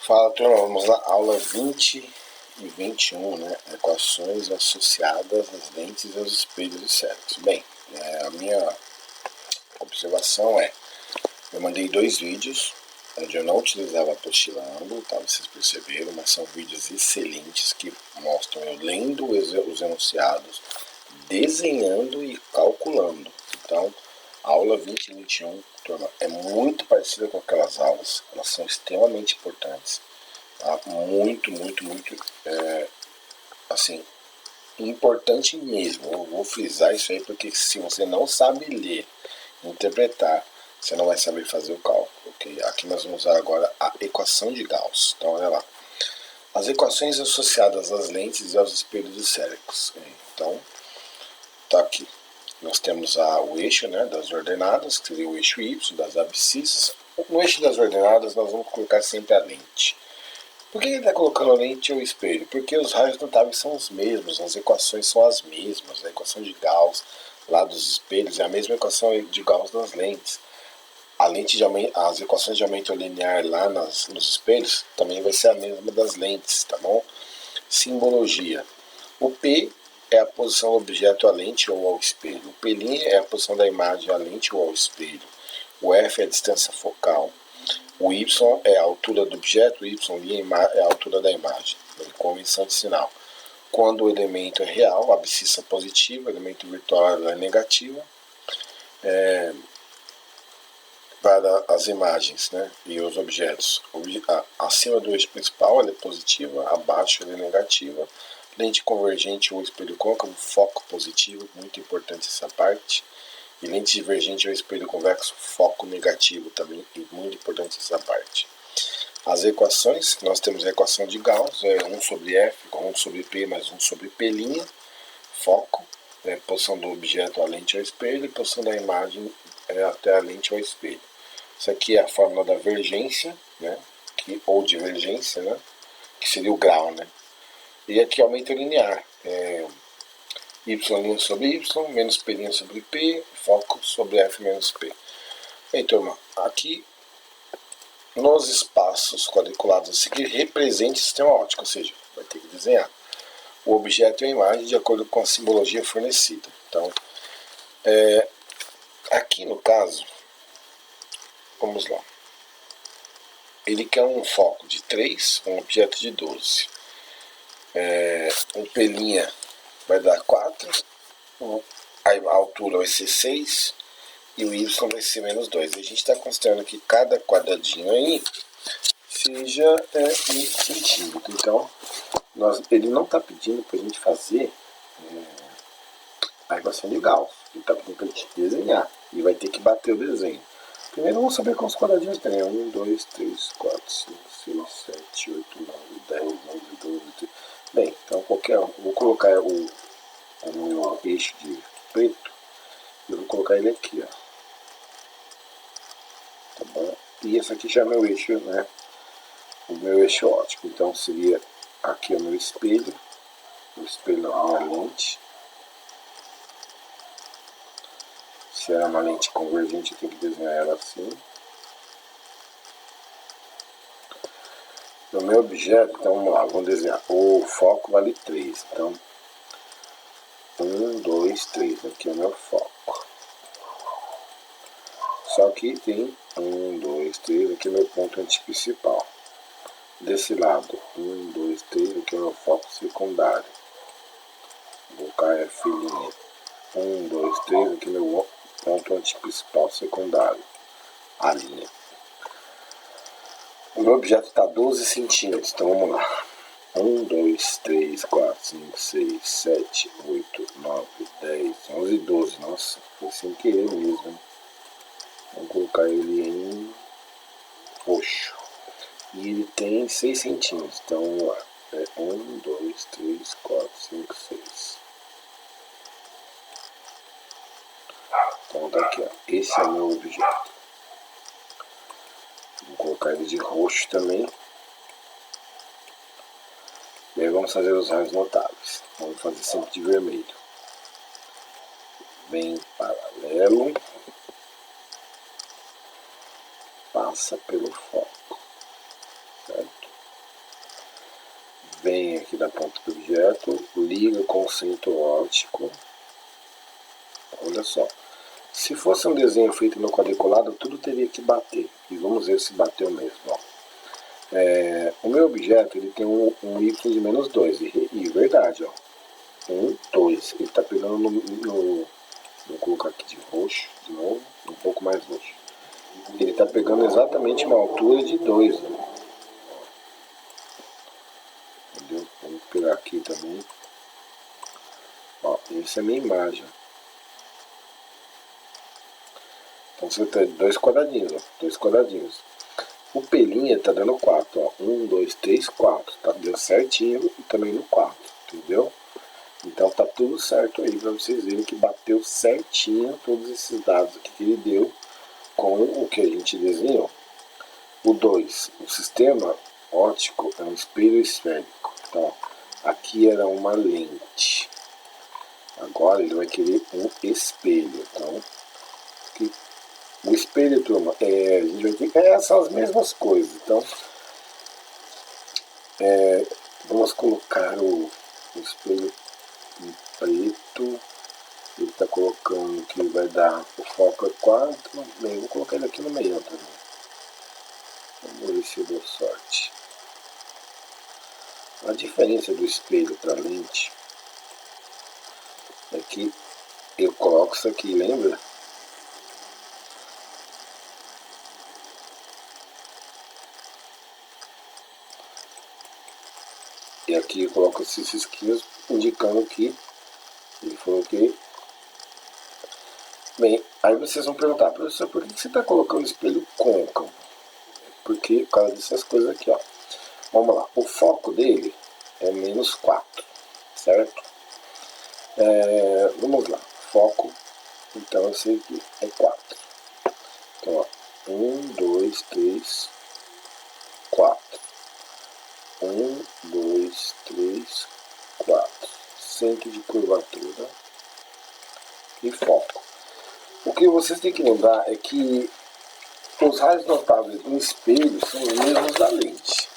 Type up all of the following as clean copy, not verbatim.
Fala, turma, vamos lá, aula 20 e 21, né? Equações associadas às lentes e aos espelhos esféricos. Bem, a minha observação eu mandei 2 vídeos, onde eu não utilizava a apostila ângulo, tá? Vocês perceberam, mas são vídeos excelentes que mostram eu lendo os enunciados, desenhando e calculando. Então, a aula 20 e 21, turma, é muito parecida com aquelas aulas, elas são extremamente importantes. Tá? Muito, assim, importante mesmo. Eu vou frisar isso aí porque se você não sabe ler, interpretar, você não vai saber fazer o cálculo, ok? Aqui nós vamos usar agora a equação de Gauss. Então, olha lá. As equações associadas às lentes e aos espelhos esféricos. Então, tá aqui. Nós temos o eixo, né, das ordenadas, que seria o eixo Y, das abscissas. No eixo das ordenadas, nós vamos colocar sempre a lente. Por que ele está colocando a lente ou espelho? Porque os raios notáveis são os mesmos, as equações são as mesmas. A equação de Gauss lá dos espelhos é a mesma equação de Gauss das lentes. As equações de aumento linear lá nos espelhos também vai ser a mesma das lentes, tá bom? Simbologia. O P é a posição do objeto à lente ou ao espelho. O P' é a posição da imagem à lente ou ao espelho. O F é a distância focal. O Y é a altura do objeto, o Y' é a altura da imagem. Convenção de sinal. Quando o elemento é real, a abscissa positiva, o elemento virtual é negativa. Para as imagens, né, e os objetos. Acima do eixo principal ela é positiva, abaixo ela é negativa. Lente convergente ou espelho côncavo, foco positivo, muito importante essa parte. E lente divergente ou espelho convexo, foco negativo também, e muito importante essa parte. As equações, nós temos a equação de Gauss, 1 sobre F, 1 sobre P mais 1 sobre P', foco, posição do objeto à lente ao espelho, e posição da imagem até a lente ao espelho. Isso aqui é a fórmula da vergência, né, ou divergência, né, que seria o grau, né. E aqui aumento linear, y' sobre y, menos p' sobre p, foco sobre f menos p. Bem, turma, aqui nos espaços quadriculados a seguir, represente o sistema óptico, ou seja, vai ter que desenhar o objeto e a imagem de acordo com a simbologia fornecida. Então, aqui no caso, vamos lá. Ele quer um foco de 3, um objeto de 12. Um P' vai dar 4, a altura vai ser 6 e o Y vai ser menos 2. A gente está considerando que cada quadradinho aí seja 1 centímetro. Então, ele não está pedindo para a gente fazer a equação de Gauss. Ele está pedindo para a gente desenhar e vai ter que bater o desenho. Primeiro vamos saber quantos quadradinhos tem. 1, 2, 3, 4, 5, 6, 7, 8, 9, 10, 11, 12, 13. Bem, então qualquer um. Vou colocar o meu eixo de preto. Eu vou colocar ele aqui, ó. Tá bom? E esse aqui já é meu eixo, né? O meu eixo óptico. Então seria aqui o meu espelho. O espelho é uma lente. Se é uma lente convergente, eu tenho que desenhar ela assim. No meu objeto, então vamos lá, vamos desenhar. O foco vale 3. Então, 1, 2, 3. Aqui é o meu foco. Só que tem 1, 2, 3. Aqui é o meu ponto antiprincipal. Desse lado, 1, 2, 3. Aqui é o meu foco secundário. Vou colocar F'. 1, 2, 3. Aqui é o meu ponto antiprincipal secundário. A linha. O meu objeto está 12 centímetros, então vamos lá. 1, 2, 3, 4, 5, 6, 7, 8, 9, 10, 11, 12. Nossa, foi sem querer mesmo, hein? Vamos colocar ele em roxo. E ele tem 6 centímetros, então vamos lá. 1, 2, 3, 4, 5, 6. Então tá aqui, ó. Esse é o meu objeto. Vou colocar ele de roxo também. E aí vamos fazer os raios notáveis. Vamos fazer sempre de vermelho. Vem paralelo. Passa pelo foco. Certo? vem aqui da ponta do objeto, liga com o centro óptico. Olha só. Se fosse um desenho feito no quadriculado, tudo teria que bater. E vamos ver se bateu mesmo. Ó. O meu objeto ele tem um y de -2. E verdade, ó. 1, 2. Ele está pegando vou colocar aqui de roxo, de novo, um pouco mais roxo. Ele está pegando exatamente uma altura de 2. Né? Entendeu? Vamos pegar aqui também. Ó, essa é a minha imagem. Então você tem 2 quadradinhos, ó. 2 quadradinhos. O pelinha tá dando 4, ó. 1, 2, 3, 4. Tá dando certinho e também no 4, entendeu? Então tá tudo certo aí pra vocês verem que bateu certinho todos esses dados aqui que ele deu com o que a gente desenhou. O 2, o sistema óptico é um espelho esférico. Então, aqui era uma lente. Agora ele vai querer um espelho. Então, o espelho, turma, a gente vai ter essas mesmas coisas. Então, vamos colocar o espelho em preto. Ele está colocando que vai dar o foco é 4. Bem, vou colocar ele aqui no meio também. Vamos ver se deu sorte. A diferença do espelho para a lente é que eu coloco isso aqui, lembra? E aqui eu coloco esses risquinhos indicando que ele falou que... Bem, aí vocês vão perguntar, professor, por que você está colocando espelho côncavo? Porque por causa dessas coisas aqui, ó. Vamos lá, o foco dele é -4, certo? Vamos lá, foco, então esse aqui é 4. Então, ó, 1, 2, 3, 4. 1, 2, 3, 4. Centro de curvatura e foco. O que vocês têm que lembrar é que os raios notáveis do espelho são os mesmos da lente,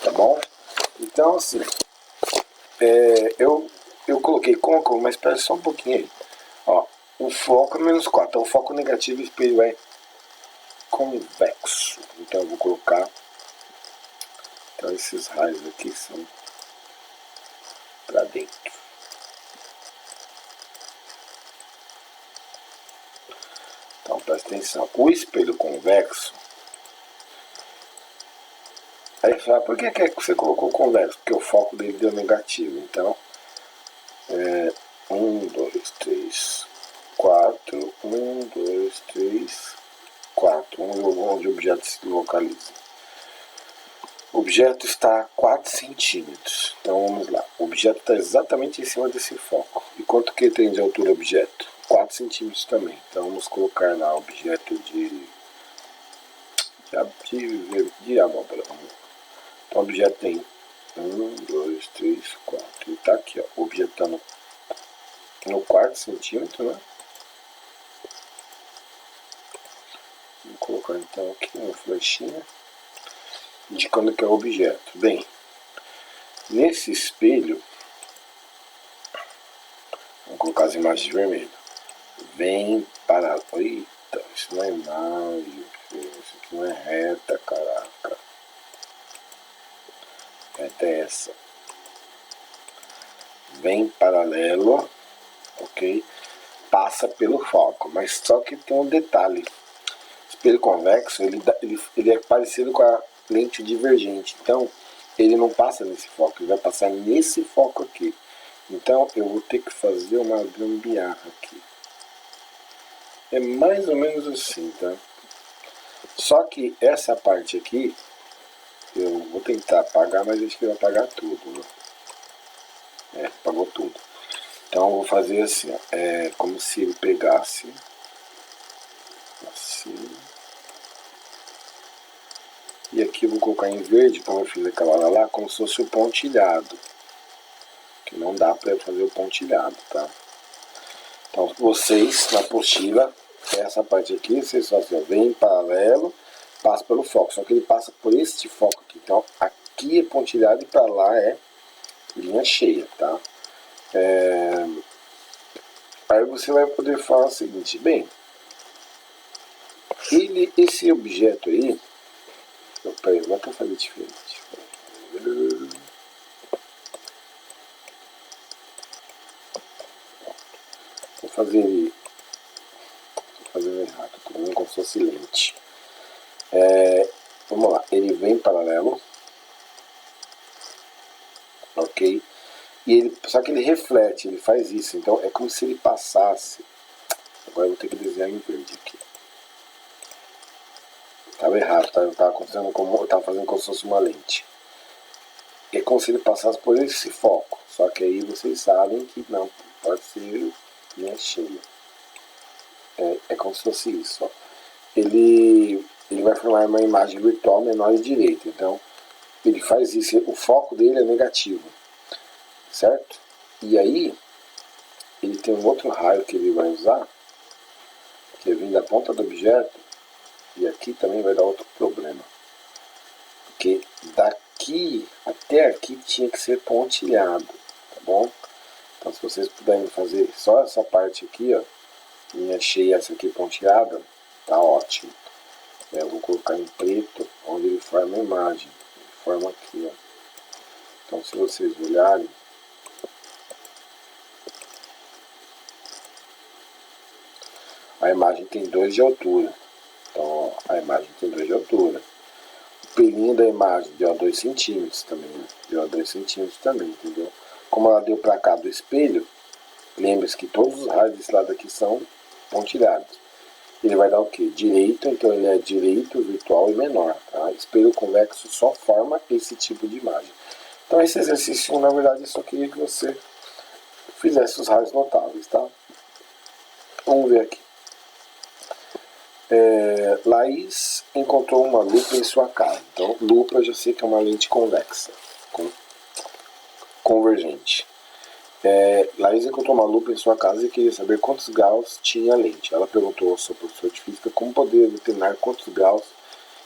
tá bom? Então, assim, eu coloquei côncavo, mas espera só um pouquinho aí. Ó, o foco é -4, então o foco negativo do espelho é convexo. Então eu vou colocar, então esses raios aqui são para dentro. Então presta atenção, o espelho convexo, aí fala, por que você colocou convexo? Porque o foco dele deu negativo, então 1, 2, 3, 4, 1, 2, 3, 4, vamos ver onde o objeto se localiza. O objeto está a 4 centímetros, então vamos lá, o objeto está exatamente em cima desse foco. E quanto que tem de altura o objeto? 4 centímetros também, então vamos colocar lá objeto de abóbora. Então o objeto tem 1, 2, 3, 4, ele está aqui, ó. O objeto está no 4 centímetro, né? Vou colocar então aqui uma flechinha indicando que é o objeto. Bem, nesse espelho, vamos colocar as imagens de vermelho. Vem para... Eita, isso não é imagem, isso aqui não é reta, caraca. Reta é essa. Vem paralelo, ok? Passa pelo foco, mas só que tem um detalhe. O espelho convexo, ele é parecido com a lente divergente, então ele não passa nesse foco, ele vai passar nesse foco aqui. Então eu vou ter que fazer uma gambiarra aqui. É mais ou menos assim, tá? Só que essa parte aqui, eu vou tentar apagar, mas acho que vai apagar tudo, né? Apagou tudo. Então eu vou fazer assim, ó, como se ele pegasse assim. E aqui eu vou colocar em verde, como eu fiz aquela lá, como se fosse o pontilhado. Que não dá para fazer o pontilhado, tá? Então vocês, na apostila, essa parte aqui, vocês fazem, vem em paralelo, passa pelo foco. Só que ele passa por este foco aqui. Então aqui é pontilhado e para lá é linha cheia, tá? Aí você vai poder falar o seguinte, bem, esse objeto aí, peraí, vou até fazer diferente. Vou fazer errado, tô vendo como se fosse lente. Vamos lá, ele vem paralelo, ok? Só que ele reflete, ele faz isso, então é como se ele passasse. Agora eu vou ter que desenhar em verde aqui. Estava errado, tá? Eu estava fazendo como se fosse uma lente. É como se ele passasse por esse foco, só que aí vocês sabem que não pode ser linha cheia. É como se fosse isso, ó. Ele vai formar uma imagem virtual menor e direita, então ele faz isso, o foco dele é negativo, certo? E aí ele tem um outro raio que ele vai usar, que é vir da ponta do objeto, e aqui também vai dar outro problema, porque daqui até aqui tinha que ser pontilhado, tá bom? Então se vocês puderem fazer só essa parte aqui, ó, linha cheia, essa aqui pontilhada, tá ótimo. Eu vou colocar em preto, onde ele forma a imagem, ele forma aqui, ó. Então se vocês olharem, a imagem tem 2 de altura. Então, ó, a imagem tem 2 de altura. O pelinho da imagem deu 2 centímetros também, né? Deu 2 centímetros também, entendeu? Como ela deu para cá do espelho, lembre-se que todos os raios desse lado aqui são pontilhados. Ele vai dar o quê? Direito, então ele é direito, virtual e menor. Tá? Espelho convexo só forma esse tipo de imagem. Então esse exercício, na verdade, eu só queria que você fizesse os raios notáveis, tá? Vamos ver aqui. Laís encontrou uma lupa em sua casa. Então, lupa eu já sei que é uma lente convexa, convergente. Laís encontrou uma lupa em sua casa e queria saber quantos graus tinha a lente. Ela perguntou ao seu professor de física como poderia determinar quantos graus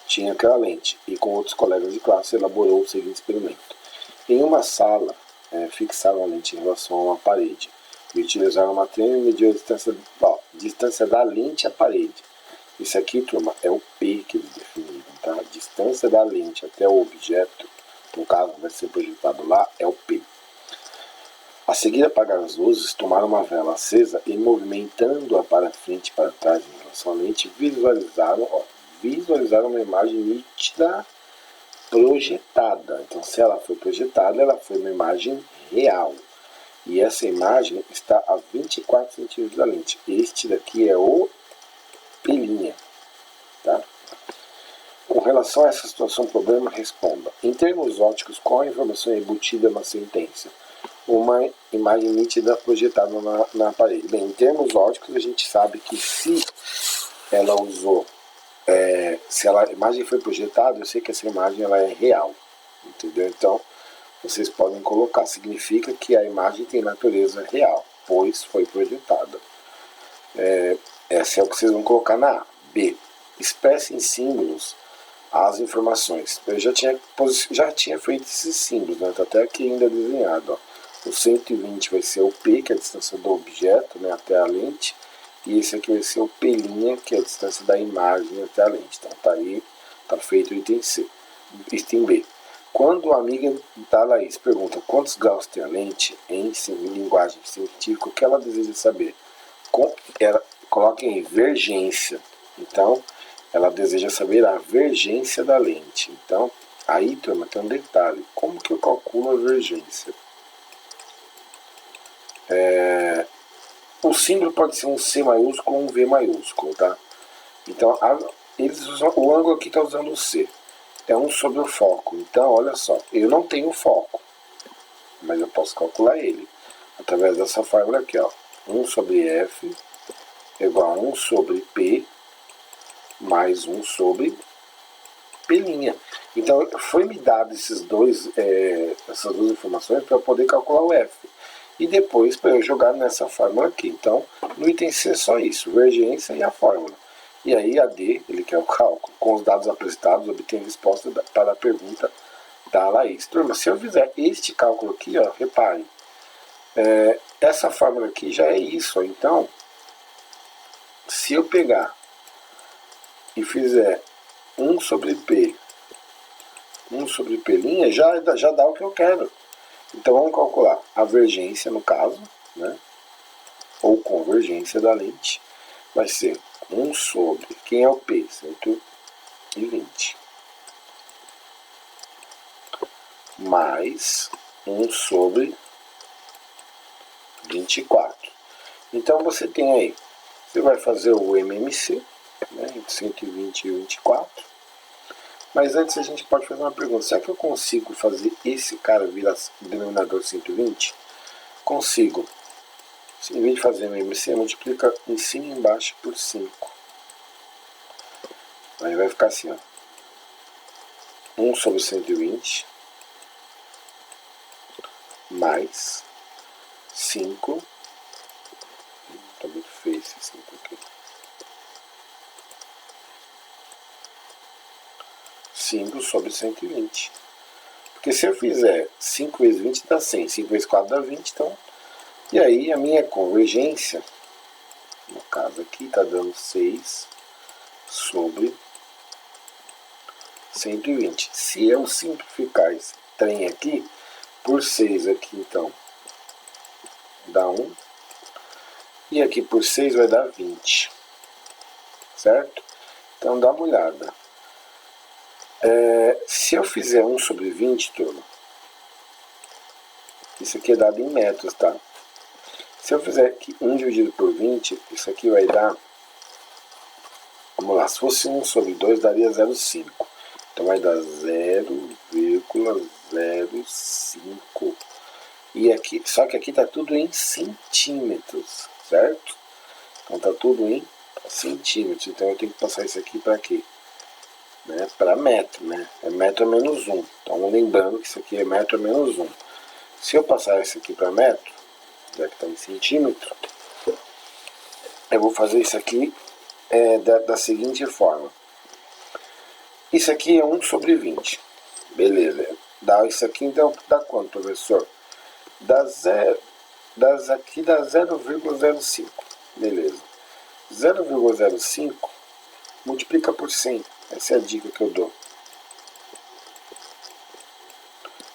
tinha aquela lente e com outros colegas de classe elaborou o seguinte experimento. Em uma sala, fixaram a lente em relação a uma parede e utilizaram uma trena e mediu a distância da lente à parede. Isso aqui, turma, é o P que eles definiram, tá? A distância da lente até o objeto, no caso vai ser projetado lá, é o P. A seguir, apagaram as luzes, tomaram uma vela acesa e, movimentando-a para frente e para trás em relação à lente, visualizaram uma imagem nítida projetada. Então, se ela foi projetada, ela foi uma imagem real. E essa imagem está a 24 centímetros da lente. Este daqui é o pelinha, tá? Com relação a essa situação, problema, responda. Em termos ópticos, qual a informação é embutida na sentença? Uma imagem nítida projetada na parede. Bem, em termos ópticos, a gente sabe que se ela usou, se a imagem foi projetada, eu sei que essa imagem ela é real, entendeu? Então, vocês podem colocar, significa que a imagem tem natureza real, pois foi projetada. Essa é o que vocês vão colocar na A. B. Expresse em símbolos as informações. Eu já tinha feito esses símbolos, né? Tá até aqui ainda desenhado, ó. O 120 vai ser o P, que é a distância do objeto, né, até a lente. E esse aqui vai ser o P', que é a distância da imagem até a lente. Então tá aí, tá feito o item C. Item B. Quando a amiga da Laís pergunta quantos graus tem a lente, em linguagem científica, o que ela deseja saber? Ela coloca em vergência. Então, ela deseja saber a vergência da lente. Então, aí, turma, tem um detalhe. Como que eu calculo a vergência? O símbolo pode ser um C maiúsculo ou um V maiúsculo, tá? Então, o ângulo aqui está usando o C. É 1 sobre o foco. Então, olha só, eu não tenho foco, mas eu posso calcular ele através dessa fórmula aqui, ó. 1 sobre F é igual a 1 sobre P mais 1 sobre P'. Então, foi me dado essas duas informações para eu poder calcular o F. E depois para eu jogar nessa fórmula aqui. Então, no item C é só isso, vergência e a fórmula. E aí a D, ele quer o cálculo. Com os dados apresentados, obtém resposta para a pergunta da Laís. Turma, se eu fizer este cálculo aqui, ó, reparem, essa fórmula aqui já é isso, ó. Então, se eu pegar e fizer 1 sobre P já dá o que eu quero. Então vamos calcular a vergência, no caso, né? Ou convergência da lente. Vai ser 1 sobre, quem é o P? 120. Mais 1 sobre 24. Então você tem aí, você vai fazer o MMC, né, entre 120 e 24. Mas antes a gente pode fazer uma pergunta. Será que eu consigo fazer esse cara virar denominador 120? Consigo. Em vez de fazer MMC, multiplica em cima e embaixo por 5. Aí vai ficar assim, ó. 1 sobre 120 mais 5. Tá muito feio esse 5 aqui. 5 sobre 120. Porque se eu fizer 5 vezes 20 dá 100, 5 vezes 4 dá 20, então... E aí a minha convergência, no caso aqui, está dando 6 sobre 120. Se eu simplificar esse trem aqui, por 6 aqui, então, dá 1. E aqui por 6 vai dar 20. Certo? Então dá uma olhada. Se eu fizer 1 sobre 20, turma, isso aqui é dado em metros, tá? Se eu fizer aqui 1 dividido por 20, isso aqui vai dar, vamos lá, se fosse 1 sobre 2, daria 0,5. Então vai dar 0,05. E aqui, só que aqui está tudo em centímetros, certo? Então está tudo em centímetros. Então eu tenho que passar isso aqui para quê? Né? Para metro, né? É metro menos 1. Então lembrando que isso aqui é metro menos 1. Se eu passar isso aqui para metro, já que está em centímetro, eu vou fazer isso aqui da seguinte forma. Isso aqui é 1 sobre 20. Beleza. Isso aqui então dá quanto, professor? Aqui dá 0,05. Beleza. 0,05 multiplica por 100. Essa é a dica que eu dou.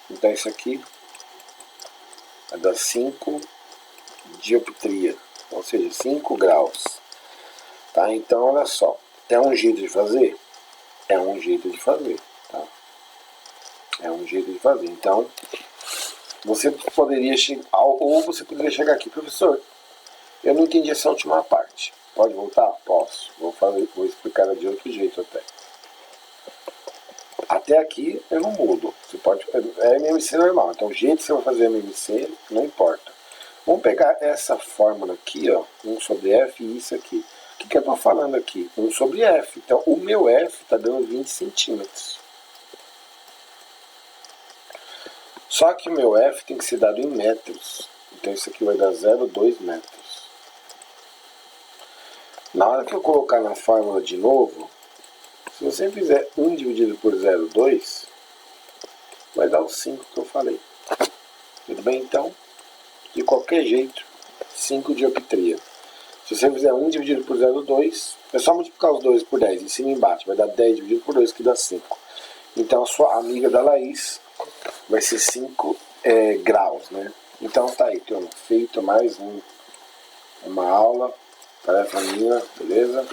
Então isso aqui vai dar 5 dioptria, ou seja, 5 graus. Tá? Então olha só, é um jeito de fazer? É um jeito de fazer. Tá? É um jeito de fazer. Então, você poderia chegar, ou você poderia chegar aqui, professor, eu não entendi essa última parte. Pode voltar? Posso. Vou explicar de outro jeito até. Até aqui eu não mudo. Você pode, é MMC normal. Então o jeito que você vai fazer MMC não importa. Vamos pegar essa fórmula aqui, ó, 1 sobre F e isso aqui. O que eu estou falando aqui? 1 sobre F. Então o meu F está dando 20 centímetros. Só que o meu F tem que ser dado em metros. Então isso aqui vai dar 0,2 metros. Na hora que eu colocar na fórmula de novo, se você fizer 1 dividido por 0,2, vai dar os 5 que eu falei. Tudo bem? Então, de qualquer jeito, 5 dioptria. Se você fizer 1 dividido por 0,2, é só multiplicar os 2 por 10, em cima e embaixo. Vai dar 10 dividido por 2, que dá 5. Então, a sua amiga da Laís vai ser 5 graus, né? Então, tá aí, turma. Feito mais uma aula. Tarefa minha, beleza?